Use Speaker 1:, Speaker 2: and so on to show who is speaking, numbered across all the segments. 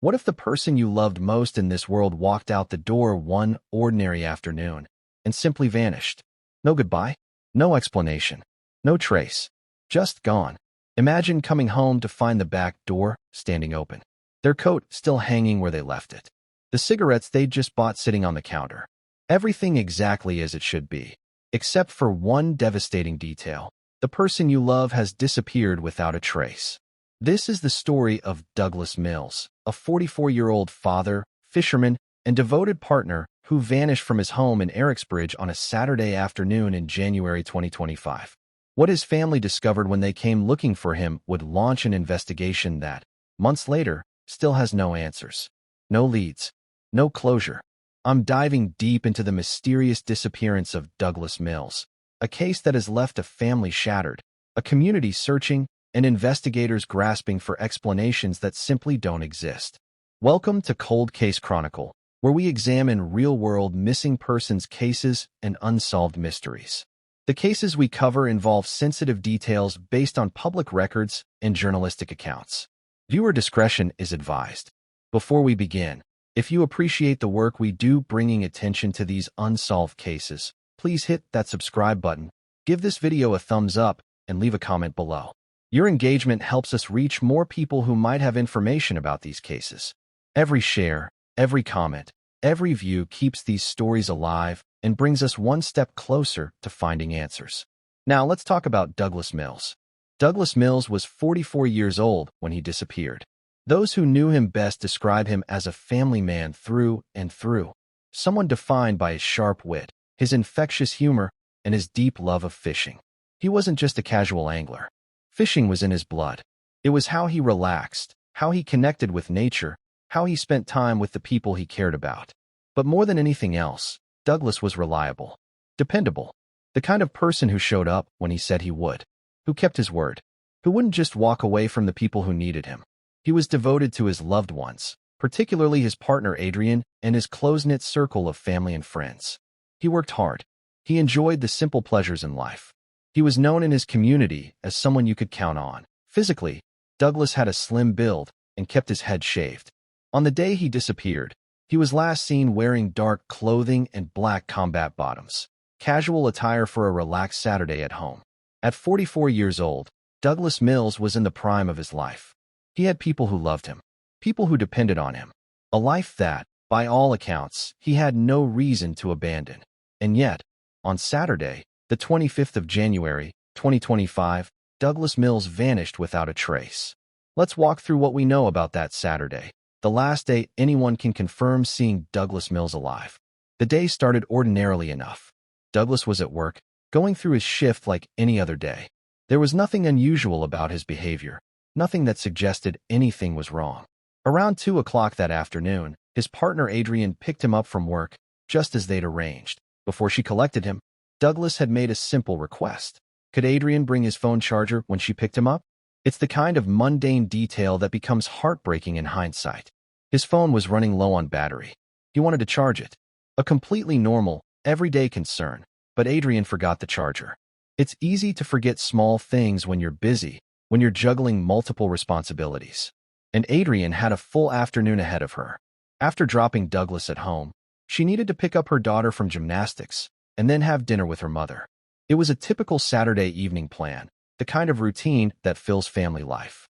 Speaker 1: What if the person you loved most in this world walked out the door one ordinary afternoon and simply vanished? No goodbye, no explanation, no trace, just gone. Imagine coming home to find the back door standing open, their coat still hanging where they left it, the cigarettes they'd just bought sitting on the counter. Everything exactly as it should be, except for one devastating detail. The person you love has disappeared without a trace. This is the story of Douglas Mills, a 44-year-old father, fisherman, and devoted partner who vanished from his home in Ericsbridge on a Saturday afternoon in January 2025. What his family discovered when they came looking for him would launch an investigation that, months later, still has no answers, no leads, no closure. I'm diving deep into the mysterious disappearance of Douglas Mills, a case that has left a family shattered, a community searching, and investigators grasping for explanations that simply don't exist. Welcome to Cold Case Chronicle, where we examine real-world missing persons cases and unsolved mysteries. The cases we cover involve sensitive details based on public records and journalistic accounts. Viewer discretion is advised. Before we begin, if you appreciate the work we do bringing attention to these unsolved cases, please hit that subscribe button, give this video a thumbs up, and leave a comment below. Your engagement helps us reach more people who might have information about these cases. Every share, every comment, every view keeps these stories alive and brings us one step closer to finding answers. Now let's talk about Douglas Mills. Douglas Mills was 44 years old when he disappeared. Those who knew him best describe him as a family man through and through, someone defined by his sharp wit, his infectious humor, and his deep love of fishing. He wasn't just a casual angler. Fishing was in his blood. It was how he relaxed, how he connected with nature, how he spent time with the people he cared about. But more than anything else, Douglas was reliable, dependable, the kind of person who showed up when he said he would, who kept his word, who wouldn't just walk away from the people who needed him. He was devoted to his loved ones, particularly his partner Adrian and his close-knit circle of family and friends. He worked hard. He enjoyed the simple pleasures in life. He was known in his community as someone you could count on. Physically, Douglas had a slim build and kept his head shaved. On the day he disappeared, he was last seen wearing dark clothing and black combat bottoms, casual attire for a relaxed Saturday at home. At 44 years old, Douglas Mills was in the prime of his life. He had people who loved him, people who depended on him, a life that, by all accounts, he had no reason to abandon. And yet, on Saturday, the 25th of January, 2025, Douglas Mills vanished without a trace. Let's walk through what we know about that Saturday, the last day anyone can confirm seeing Douglas Mills alive. The day started ordinarily enough. Douglas was at work, going through his shift like any other day. There was nothing unusual about his behavior, nothing that suggested anything was wrong. Around 2 o'clock that afternoon, his partner Adrian picked him up from work, just as they'd arranged. Before she collected him, Douglas had made a simple request. Could Adrian bring his phone charger when she picked him up? It's the kind of mundane detail that becomes heartbreaking in hindsight. His phone was running low on battery. He wanted to charge it. A completely normal, everyday concern, but Adrian forgot the charger. It's easy to forget small things when you're busy, when you're juggling multiple responsibilities. And Adrian had a full afternoon ahead of her. After dropping Douglas at home, she needed to pick up her daughter from gymnastics and then have dinner with her mother. It was a typical Saturday evening plan, the kind of routine that fills family life.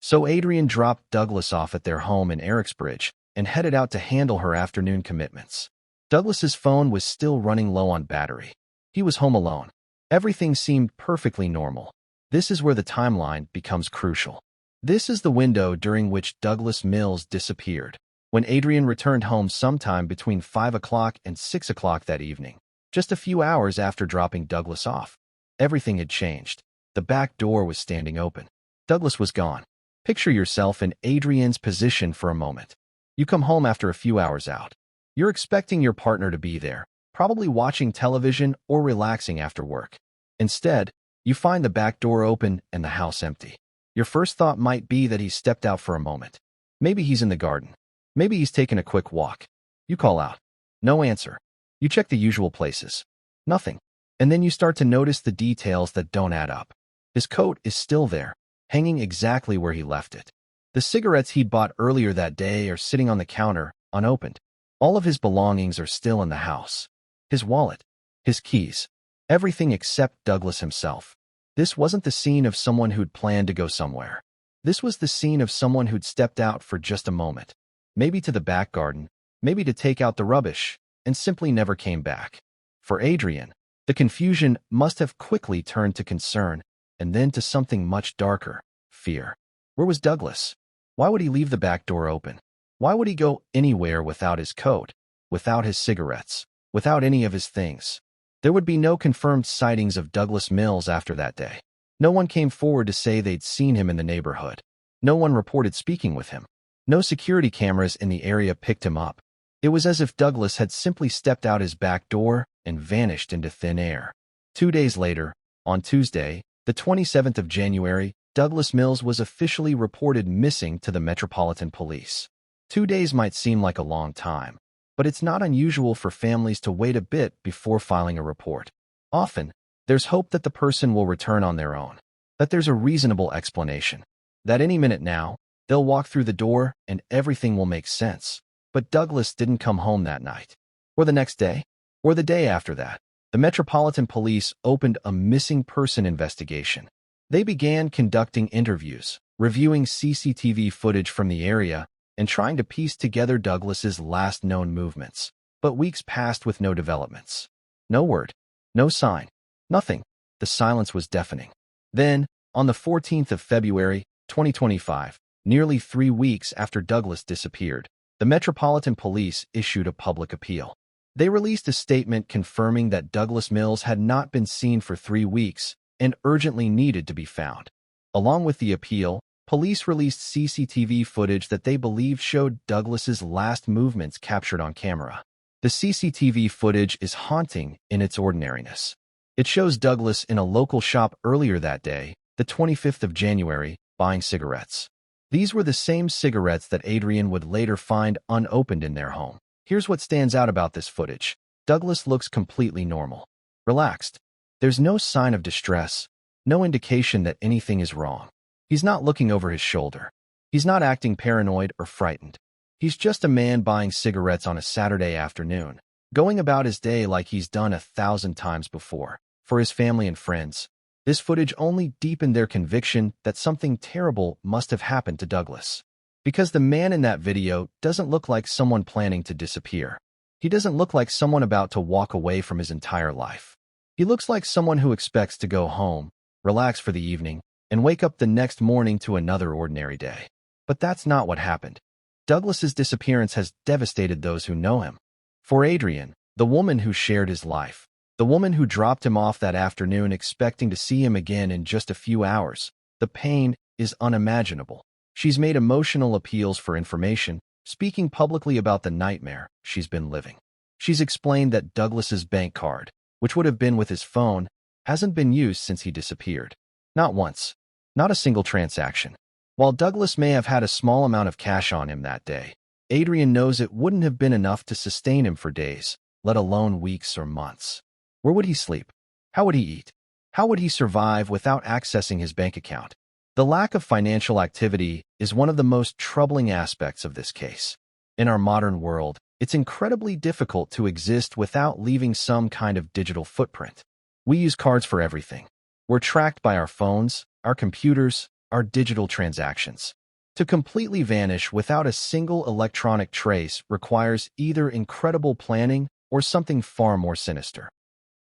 Speaker 1: So Adrian dropped Douglas off at their home in Ericsbridge and headed out to handle her afternoon commitments. Douglas's phone was still running low on battery. He was home alone. Everything seemed perfectly normal. This is where the timeline becomes crucial. This is the window during which Douglas Mills disappeared, when Adrian returned home sometime between 5 o'clock and 6 o'clock that evening. Just a few hours after dropping Douglas off, everything had changed. The back door was standing open. Douglas was gone. Picture yourself in Adrian's position for a moment. You come home after a few hours out. You're expecting your partner to be there, probably watching television or relaxing after work. Instead, you find the back door open and the house empty. Your first thought might be that he stepped out for a moment. Maybe he's in the garden. Maybe he's taken a quick walk. You call out. No answer. You check the usual places. Nothing. And then you start to notice the details that don't add up. His coat is still there, hanging exactly where he left it. The cigarettes he'd bought earlier that day are sitting on the counter, unopened. All of his belongings are still in the house. His wallet, his keys, everything except Douglas himself. This wasn't the scene of someone who'd planned to go somewhere. This was the scene of someone who'd stepped out for just a moment. Maybe to the back garden, maybe to take out the rubbish, and simply never came back. For Adrian, the confusion must have quickly turned to concern, and then to something much darker, fear. Where was Douglas? Why would he leave the back door open? Why would he go anywhere without his coat, without his cigarettes, without any of his things? There would be no confirmed sightings of Douglas Mills after that day. No one came forward to say they'd seen him in the neighborhood. No one reported speaking with him. No security cameras in the area picked him up. It was as if Douglas had simply stepped out his back door and vanished into thin air. 2 days later, on Tuesday, the 27th of January, Douglas Mills was officially reported missing to the Metropolitan Police. 2 days might seem like a long time, but it's not unusual for families to wait a bit before filing a report. Often, there's hope that the person will return on their own, that there's a reasonable explanation, that any minute now, they'll walk through the door and everything will make sense. But Douglas didn't come home that night, or the next day, or the day after that. The Metropolitan Police opened a missing person investigation. They began conducting interviews, reviewing CCTV footage from the area, and trying to piece together Douglas's last known movements. But weeks passed with no developments. No word, no sign, nothing. The silence was deafening. Then, on the 14th of February, 2025, nearly 3 weeks after Douglas disappeared, the Metropolitan Police issued a public appeal. They released a statement confirming that Douglas Mills had not been seen for 3 weeks and urgently needed to be found. Along with the appeal, police released CCTV footage that they believed showed Douglas's last movements captured on camera. The CCTV footage is haunting in its ordinariness. It shows Douglas in a local shop earlier that day, the 25th of January, buying cigarettes. These were the same cigarettes that Adrian would later find unopened in their home. Here's what stands out about this footage. Douglas looks completely normal, relaxed. There's no sign of distress, no indication that anything is wrong. He's not looking over his shoulder. He's not acting paranoid or frightened. He's just a man buying cigarettes on a Saturday afternoon, going about his day like he's done 1,000 times before. For his family and friends, this footage only deepened their conviction that something terrible must have happened to Douglas. Because the man in that video doesn't look like someone planning to disappear. He doesn't look like someone about to walk away from his entire life. He looks like someone who expects to go home, relax for the evening, and wake up the next morning to another ordinary day. But that's not what happened. Douglas's disappearance has devastated those who know him. For Adrian, the woman who shared his life, the woman who dropped him off that afternoon expecting to see him again in just a few hours, the pain is unimaginable. She's made emotional appeals for information, speaking publicly about the nightmare she's been living. She's explained that Douglas's bank card, which would have been with his phone, hasn't been used since he disappeared. Not once. Not a single transaction. While Douglas may have had a small amount of cash on him that day, Adrian knows it wouldn't have been enough to sustain him for days, let alone weeks or months. Where would he sleep? How would he eat? How would he survive without accessing his bank account? The lack of financial activity is one of the most troubling aspects of this case. In our modern world, it's incredibly difficult to exist without leaving some kind of digital footprint. We use cards for everything. We're tracked by our phones, our computers, our digital transactions. To completely vanish without a single electronic trace requires either incredible planning or something far more sinister.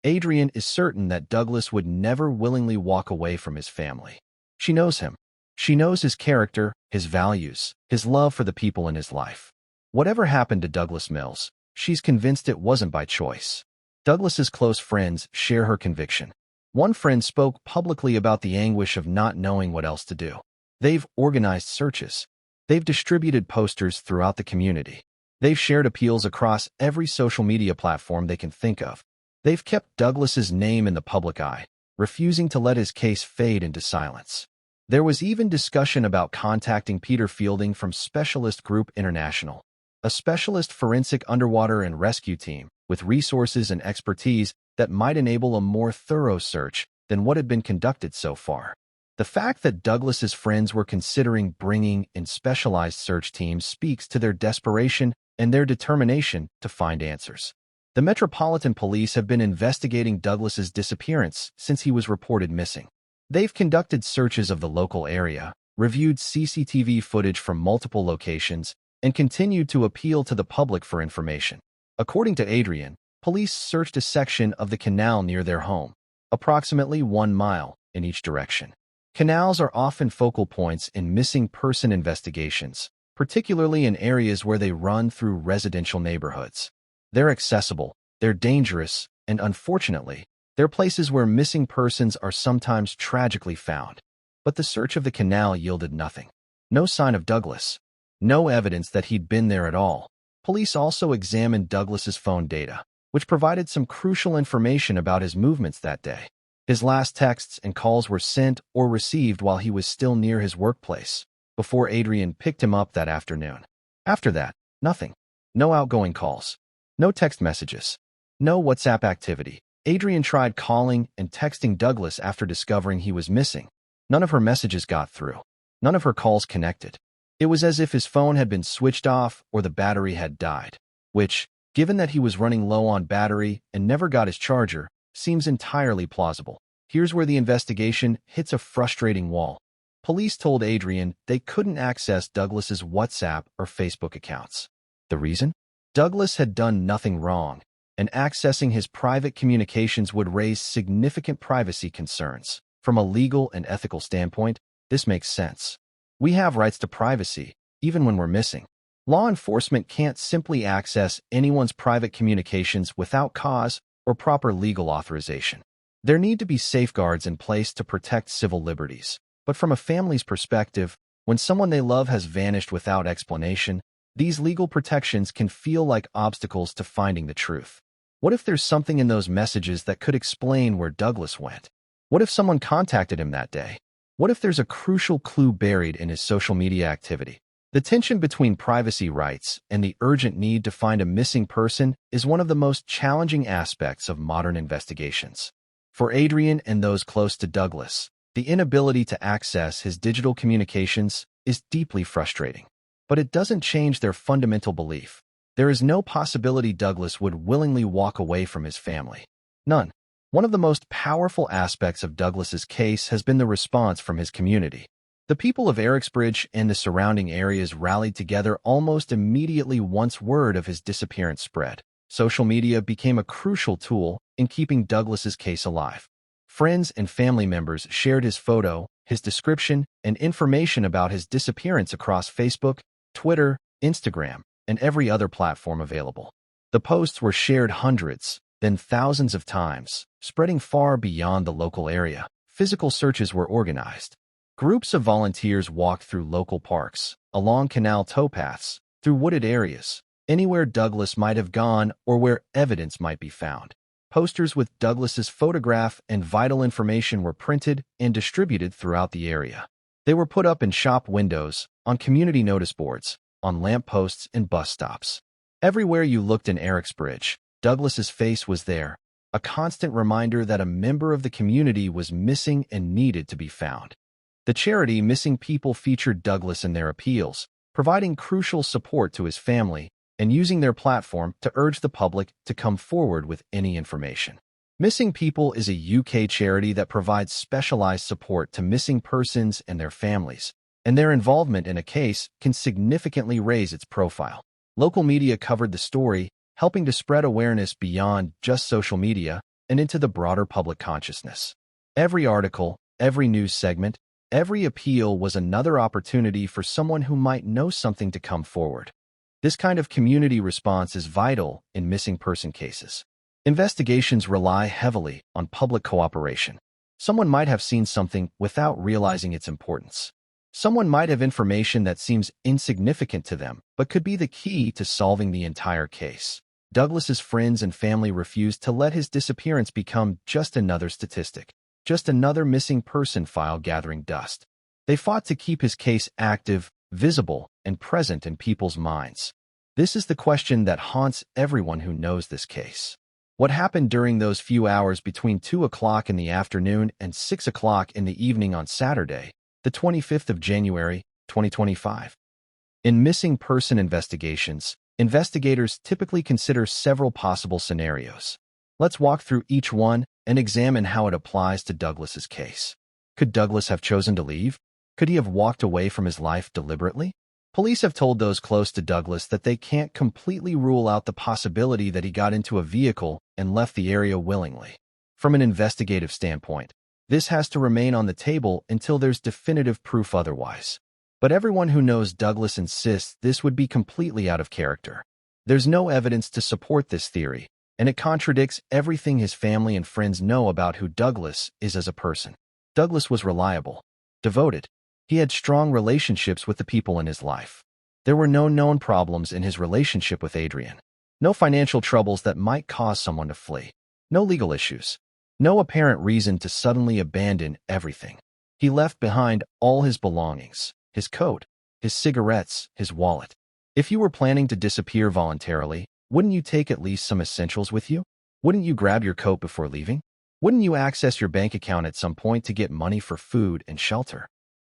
Speaker 1: Adrian is certain that Douglas would never willingly walk away from his family. She knows him. She knows his character, his values, his love for the people in his life. Whatever happened to Douglas Mills, she's convinced it wasn't by choice. Douglas's close friends share her conviction. One friend spoke publicly about the anguish of not knowing what else to do. They've organized searches. They've distributed posters throughout the community. They've shared appeals across every social media platform they can think of. They've kept Douglas's name in the public eye, refusing to let his case fade into silence. There was even discussion about contacting Peter Fielding from Specialist Group International, a specialist forensic underwater and rescue team with resources and expertise that might enable a more thorough search than what had been conducted so far. The fact that Douglas's friends were considering bringing in specialized search teams speaks to their desperation and their determination to find answers. The Metropolitan Police have been investigating Douglas's disappearance since he was reported missing. They've conducted searches of the local area, reviewed CCTV footage from multiple locations, and continued to appeal to the public for information. According to Adrian, police searched a section of the canal near their home, approximately 1 mile in each direction. Canals are often focal points in missing person investigations, particularly in areas where they run through residential neighborhoods. They're accessible, they're dangerous, and unfortunately, they're places where missing persons are sometimes tragically found. But the search of the canal yielded nothing. No sign of Douglas. No evidence that he'd been there at all. Police also examined Douglas's phone data, which provided some crucial information about his movements that day. His last texts and calls were sent or received while he was still near his workplace, before Adrian picked him up that afternoon. After that, nothing. No outgoing calls. No text messages. No WhatsApp activity. Adrian tried calling and texting Douglas after discovering he was missing. None of her messages got through. None of her calls connected. It was as if his phone had been switched off or the battery had died, which, given that he was running low on battery and never got his charger, seems entirely plausible. Here's where the investigation hits a frustrating wall. Police told Adrian they couldn't access Douglas's WhatsApp or Facebook accounts. The reason? Douglas had done nothing wrong, and accessing his private communications would raise significant privacy concerns. From a legal and ethical standpoint, this makes sense. We have rights to privacy, even when we're missing. Law enforcement can't simply access anyone's private communications without cause or proper legal authorization. There need to be safeguards in place to protect civil liberties. But from a family's perspective, when someone they love has vanished without explanation, these legal protections can feel like obstacles to finding the truth. What if there's something in those messages that could explain where Douglas went? What if someone contacted him that day? What if there's a crucial clue buried in his social media activity? The tension between privacy rights and the urgent need to find a missing person is one of the most challenging aspects of modern investigations. For Adrian and those close to Douglas, the inability to access his digital communications is deeply frustrating. But it doesn't change their fundamental belief. There is no possibility Douglas would willingly walk away from his family. None. One of the most powerful aspects of Douglas's case has been the response from his community. The people of Ericsbridge and the surrounding areas rallied together almost immediately once word of his disappearance spread. Social media became a crucial tool in keeping Douglas's case alive. Friends and family members shared his photo, his description, and information about his disappearance across Facebook, Twitter, Instagram, and every other platform available. The posts were shared hundreds, then thousands of times, spreading far beyond the local area. Physical searches were organized. Groups of volunteers walked through local parks, along canal towpaths, through wooded areas, anywhere Douglas might have gone or where evidence might be found. Posters with Douglas's photograph and vital information were printed and distributed throughout the area. They were put up in shop windows, on community notice boards, on lampposts and bus stops. Everywhere you looked in Ericsbridge, Douglas's face was there, a constant reminder that a member of the community was missing and needed to be found. The charity Missing People featured Douglas in their appeals, providing crucial support to his family and using their platform to urge the public to come forward with any information. Missing People is a UK charity that provides specialized support to missing persons and their families, and their involvement in a case can significantly raise its profile. Local media covered the story, helping to spread awareness beyond just social media and into the broader public consciousness. Every article, every news segment, every appeal was another opportunity for someone who might know something to come forward. This kind of community response is vital in missing person cases. Investigations rely heavily on public cooperation. Someone might have seen something without realizing its importance. Someone might have information that seems insignificant to them, but could be the key to solving the entire case. Douglas's friends and family refused to let his disappearance become just another statistic, just another missing person file gathering dust. They fought to keep his case active, visible, and present in people's minds. This is the question that haunts everyone who knows this case. What happened during those few hours between 2 o'clock in the afternoon and 6 o'clock in the evening on Saturday, the 25th of January, 2025? In missing person investigations, investigators typically consider several possible scenarios. Let's walk through each one and examine how it applies to Douglas's case. Could Douglas have chosen to leave? Could he have walked away from his life deliberately? Police have told those close to Douglas that they can't completely rule out the possibility that he got into a vehicle and left the area willingly. From an investigative standpoint, this has to remain on the table until there's definitive proof otherwise. But everyone who knows Douglas insists this would be completely out of character. There's no evidence to support this theory, and it contradicts everything his family and friends know about who Douglas is as a person. Douglas was reliable, devoted. He had strong relationships with the people in his life. There were no known problems in his relationship with Adrian. No financial troubles that might cause someone to flee. No legal issues. No apparent reason to suddenly abandon everything. He left behind all his belongings, his coat, his cigarettes, his wallet. If you were planning to disappear voluntarily, wouldn't you take at least some essentials with you? Wouldn't you grab your coat before leaving? Wouldn't you access your bank account at some point to get money for food and shelter?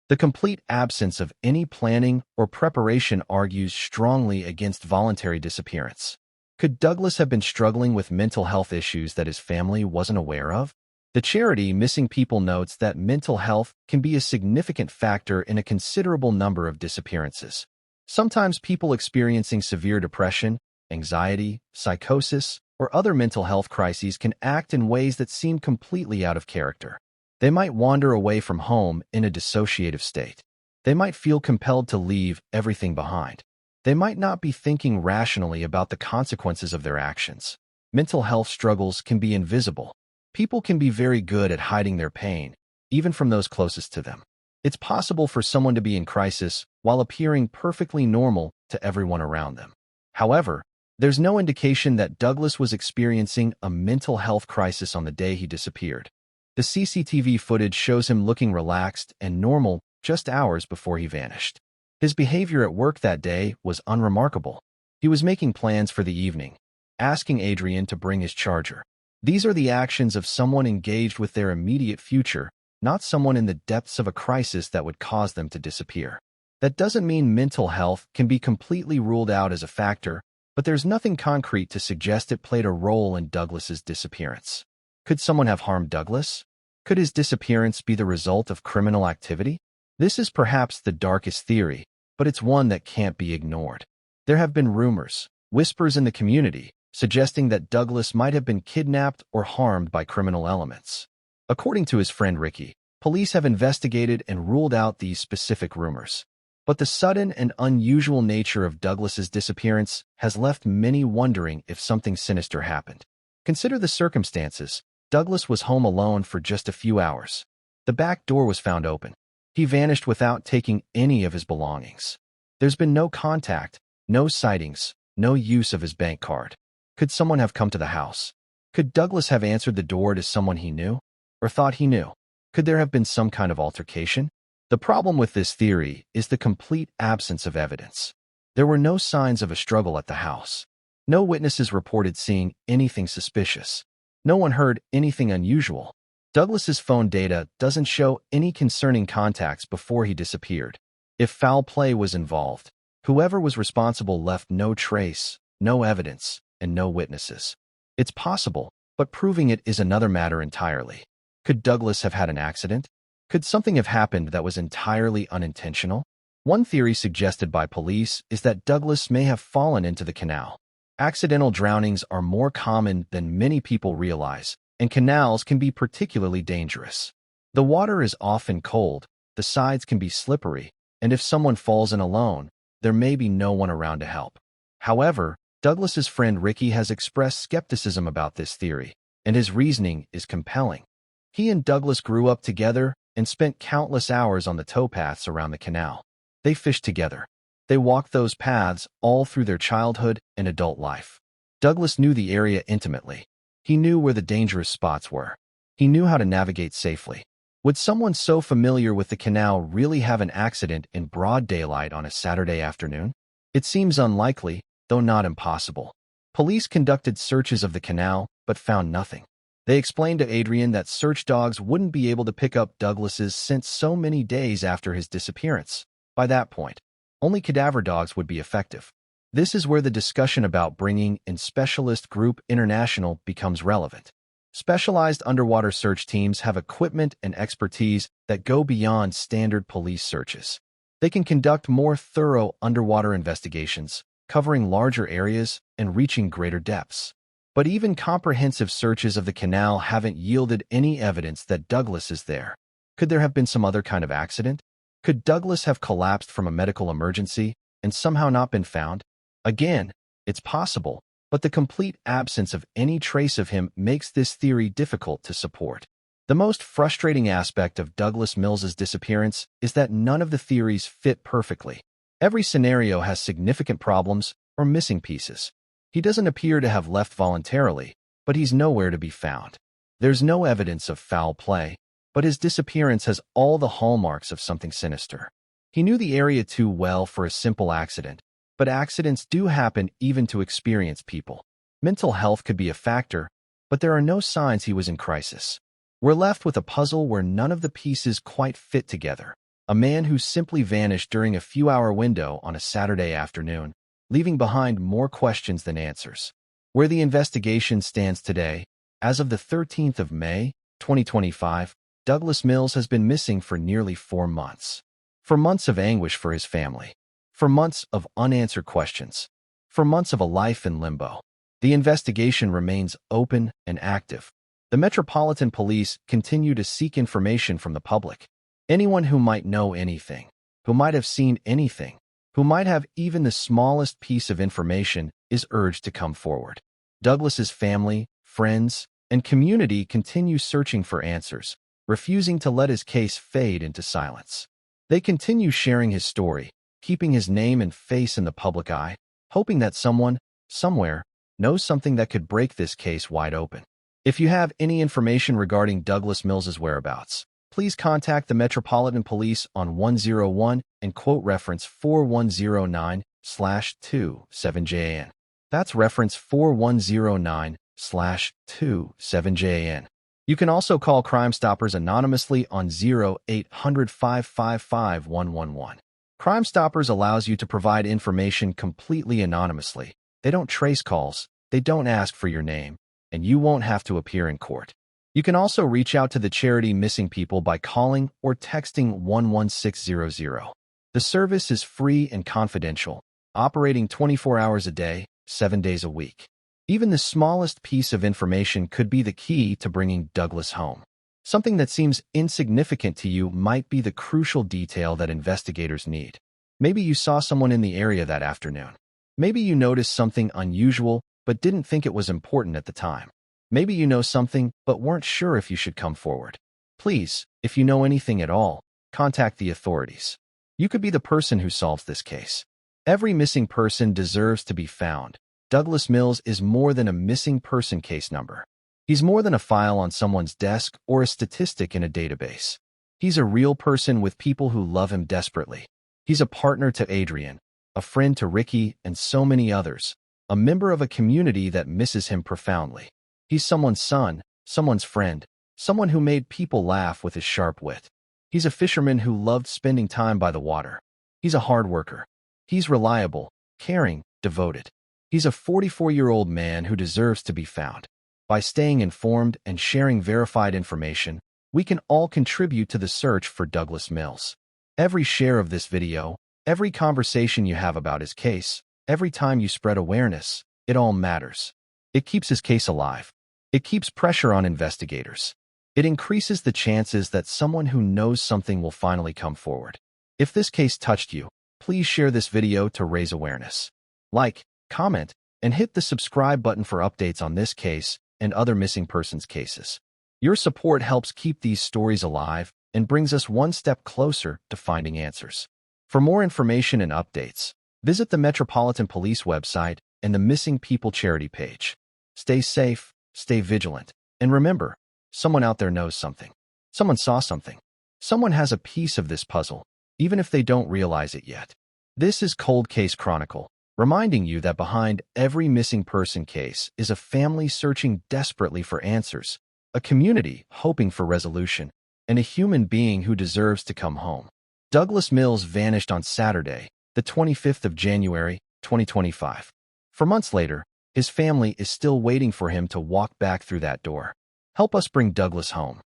Speaker 1: The complete absence of any planning or preparation argues strongly against voluntary disappearance. Could Douglas have been struggling with mental health issues that his family wasn't aware of? The charity Missing People notes that mental health can be a significant factor in a considerable number of disappearances. Sometimes people experiencing severe depression, anxiety, psychosis, or other mental health crises can act in ways that seem completely out of character. They might wander away from home in a dissociative state. They might feel compelled to leave everything behind. They might not be thinking rationally about the consequences of their actions. Mental health struggles can be invisible. People can be very good at hiding their pain, even from those closest to them. It's possible for someone to be in crisis while appearing perfectly normal to everyone around them. However, there's no indication that Douglas was experiencing a mental health crisis on the day he disappeared. The CCTV footage shows him looking relaxed and normal just hours before he vanished. His behavior at work that day was unremarkable. He was making plans for the evening, asking Adrian to bring his charger. These are the actions of someone engaged with their immediate future, not someone in the depths of a crisis that would cause them to disappear. That doesn't mean mental health can be completely ruled out as a factor, but there's nothing concrete to suggest it played a role in Douglas's disappearance. Could someone have harmed Douglas? Could his disappearance be the result of criminal activity? This is perhaps the darkest theory, but it's one that can't be ignored. There have been rumors, whispers in the community, suggesting that Douglas might have been kidnapped or harmed by criminal elements. According to his friend Ricky, police have investigated and ruled out these specific rumors. But the sudden and unusual nature of Douglas's disappearance has left many wondering if something sinister happened. Consider the circumstances. Douglas was home alone for just a few hours. The back door was found open. He vanished without taking any of his belongings. There's been no contact, no sightings, no use of his bank card. Could someone have come to the house? Could Douglas have answered the door to someone he knew, or thought he knew? Could there have been some kind of altercation? The problem with this theory is the complete absence of evidence. There were no signs of a struggle at the house. No witnesses reported seeing anything suspicious. No one heard anything unusual. Douglas's phone data doesn't show any concerning contacts before he disappeared. If foul play was involved, whoever was responsible left no trace, no evidence, and no witnesses. It's possible, but proving it is another matter entirely. Could Douglas have had an accident? Could something have happened that was entirely unintentional? One theory suggested by police is that Douglas may have fallen into the canal. Accidental drownings are more common than many people realize, and canals can be particularly dangerous. The water is often cold, the sides can be slippery, and if someone falls in alone, there may be no one around to help. However, Douglas's friend Ricky has expressed skepticism about this theory, and his reasoning is compelling. He and Douglas grew up together and spent countless hours on the towpaths around the canal. They fished together. They walked those paths all through their childhood and adult life. Douglas knew the area intimately. He knew where the dangerous spots were. He knew how to navigate safely. Would someone so familiar with the canal really have an accident in broad daylight on a Saturday afternoon? It seems unlikely, though not impossible. Police conducted searches of the canal, but found nothing. They explained to Adrian that search dogs wouldn't be able to pick up Douglas's scent so many days after his disappearance. By that point, only cadaver dogs would be effective. This is where the discussion about bringing in Specialist Group International becomes relevant. Specialized underwater search teams have equipment and expertise that go beyond standard police searches. They can conduct more thorough underwater investigations, covering larger areas and reaching greater depths. But even comprehensive searches of the canal haven't yielded any evidence that Douglas is there. Could there have been some other kind of accident? Could Douglas have collapsed from a medical emergency and somehow not been found? Again, it's possible, but the complete absence of any trace of him makes this theory difficult to support. The most frustrating aspect of Douglas Mills's disappearance is that none of the theories fit perfectly. Every scenario has significant problems or missing pieces. He doesn't appear to have left voluntarily, but he's nowhere to be found. There's no evidence of foul play, but his disappearance has all the hallmarks of something sinister. He knew the area too well for a simple accident, but accidents do happen even to experienced people. Mental health could be a factor, but there are no signs he was in crisis. We're left with a puzzle where none of the pieces quite fit together. A man who simply vanished during a few-hour window on a Saturday afternoon, leaving behind more questions than answers. Where the investigation stands today, as of the 13th of May, 2025, Douglas Mills has been missing for nearly 4 months. For months of anguish for his family. For months of unanswered questions. For months of a life in limbo. The investigation remains open and active. The Metropolitan Police continue to seek information from the public. Anyone who might know anything, who might have seen anything, who might have even the smallest piece of information is urged to come forward. Douglas's family, friends, and community continue searching for answers, refusing to let his case fade into silence. They continue sharing his story, keeping his name and face in the public eye, hoping that someone, somewhere, knows something that could break this case wide open. If you have any information regarding Douglas Mills's whereabouts, please contact the Metropolitan Police on 101 and quote reference 4109/27JAN. That's reference 4109/27JAN. You can also call Crime Stoppers anonymously on 0800-555-111. Crime Stoppers allows you to provide information completely anonymously. They don't trace calls, they don't ask for your name, and you won't have to appear in court. You can also reach out to the charity Missing People by calling or texting 11600. The service is free and confidential, operating 24 hours a day, 7 days a week. Even the smallest piece of information could be the key to bringing Douglas home. Something that seems insignificant to you might be the crucial detail that investigators need. Maybe you saw someone in the area that afternoon. Maybe you noticed something unusual but didn't think it was important at the time. Maybe you know something but weren't sure if you should come forward. Please, if you know anything at all, contact the authorities. You could be the person who solves this case. Every missing person deserves to be found. Douglas Mills is more than a missing person case number. He's more than a file on someone's desk or a statistic in a database. He's a real person with people who love him desperately. He's a partner to Adrian, a friend to Ricky and so many others, a member of a community that misses him profoundly. He's someone's son, someone's friend, someone who made people laugh with his sharp wit. He's a fisherman who loved spending time by the water. He's a hard worker. He's reliable, caring, devoted. He's a 44-year-old man who deserves to be found. By staying informed and sharing verified information, we can all contribute to the search for Douglas Mills. Every share of this video, every conversation you have about his case, every time you spread awareness, it all matters. It keeps his case alive. It keeps pressure on investigators. It increases the chances that someone who knows something will finally come forward. If this case touched you, please share this video to raise awareness. Like, comment, and hit the subscribe button for updates on this case and other missing persons cases. Your support helps keep these stories alive and brings us one step closer to finding answers. For more information and updates, visit the Metropolitan Police website and the Missing People charity page. Stay safe, stay vigilant, and remember, someone out there knows something. Someone saw something. Someone has a piece of this puzzle, even if they don't realize it yet. This is Cold Case Chronicle, reminding you that behind every missing person case is a family searching desperately for answers, a community hoping for resolution, and a human being who deserves to come home. Douglas Mills vanished on Saturday, the 25th of January, 2025. For months later, his family is still waiting for him to walk back through that door. Help us bring Douglas home.